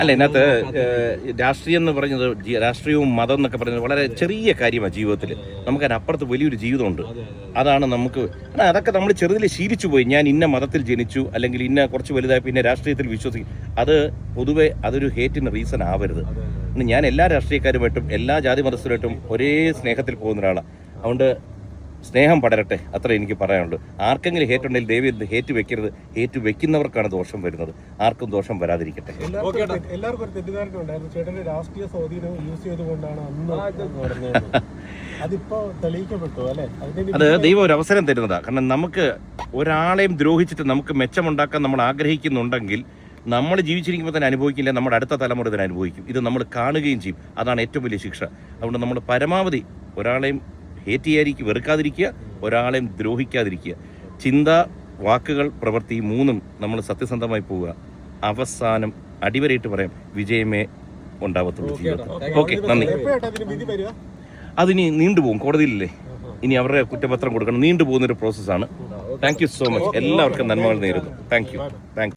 അല്ല, ഇതിനകത്ത് രാഷ്ട്രീയം എന്ന് പറയുന്നത്, രാഷ്ട്രീയവും മതം എന്നൊക്കെ പറയുന്നത് വളരെ ചെറിയ കാര്യമാണ് ജീവിതത്തിൽ. നമുക്കതിനപ്പുറത്ത് വലിയൊരു ജീവിതമുണ്ട്. അതാണ് നമുക്ക്, അതൊക്കെ നമ്മൾ ചെറുതിൽ ശീലിച്ചു പോയി. ഞാൻ ഇന്ന മതത്തിൽ ജനിച്ചു, അല്ലെങ്കിൽ ഇന്ന കുറച്ച് വലുതായി പിന്നെ രാഷ്ട്രീയത്തിൽ വിശ്വസിക്കും. അത് പൊതുവെ അതൊരു ഹേറ്റിന് റീസൺ ആവരുത്. ഞാൻ എല്ലാ രാഷ്ട്രീയക്കാരുമായിട്ടും എല്ലാ ജാതി മതസ്ഥരുമായിട്ടും ഒരേ സ്നേഹത്തിൽ പോകുന്ന ഒരാളാണ്. അതുകൊണ്ട് സ്നേഹം പടരട്ടെ, അത്ര എനിക്ക് പറയാനുള്ളൂ. ആർക്കെങ്കിലും ഹേറ്റ് ഉണ്ടെങ്കിൽ ദയവ് ഹേറ്റ് വെക്കരുത്. ഹേറ്റ് വെക്കുന്നവർക്കാണ് ദോഷം വരുന്നത്. ആർക്കും ദോഷം വരാതിരിക്കട്ടെ. എല്ലാവർക്കും ഒരു തെറ്റിദ്ധാരണ ഉണ്ടായിരുന്നു, ചേട്ടന്റെ രാഷ്ട്രീയ സ്വാധീനം യൂസ് ചെയ്തുകൊണ്ടാണ് അന്ന് അതിപ്പോ തെളിയിക്കപ്പെട്ടു അല്ലെ? അത് ദൈവം ഒരു അവസരം തരുന്നതാണ്. കാരണം നമുക്ക് ഒരാളെയും ദ്രോഹിച്ചിട്ട് നമുക്ക് മെച്ചമുണ്ടാക്കാൻ നമ്മൾ ആഗ്രഹിക്കുന്നുണ്ടെങ്കിൽ നമ്മൾ ജീവിച്ചിരിക്കുമ്പോൾ തന്നെ അനുഭവിക്കില്ല, നമ്മുടെ അടുത്ത തലമുറ തന്നെ അനുഭവിക്കും. ഇത് നമ്മൾ കാണുകയും ചെയ്യും. അതാണ് ഏറ്റവും വലിയ ശിക്ഷ. അതുകൊണ്ട് നമ്മൾ പരമാവധി ഒരാളെയും ഹേറ്റ് ചെയ്യാതിരിക്കുക, വെറുക്കാതിരിക്കുക, ഒരാളെയും ദ്രോഹിക്കാതിരിക്കുക. ചിന്ത, വാക്കുകൾ, പ്രവൃത്തി മൂന്നും നമ്മൾ സത്യസന്ധമായി പോവുക. അവസാനം അടിവരയിട്ട് പറയാം, വിജയമേ ഉണ്ടാവത്തുള്ളൂ ജീവിതത്തിൽ. ഓക്കെ, നന്ദി. അതിനി നീണ്ടുപോകും, കോടതിയിലല്ലേ, ഇനി അവരുടെ കുറ്റപത്രം കൊടുക്കണം. നീണ്ടുപോകുന്നൊരു പ്രോസസ്സാണ്. Thank you so much. എല്ലാവർക്കും നന്മകൾ നേരുന്നു. Thank you.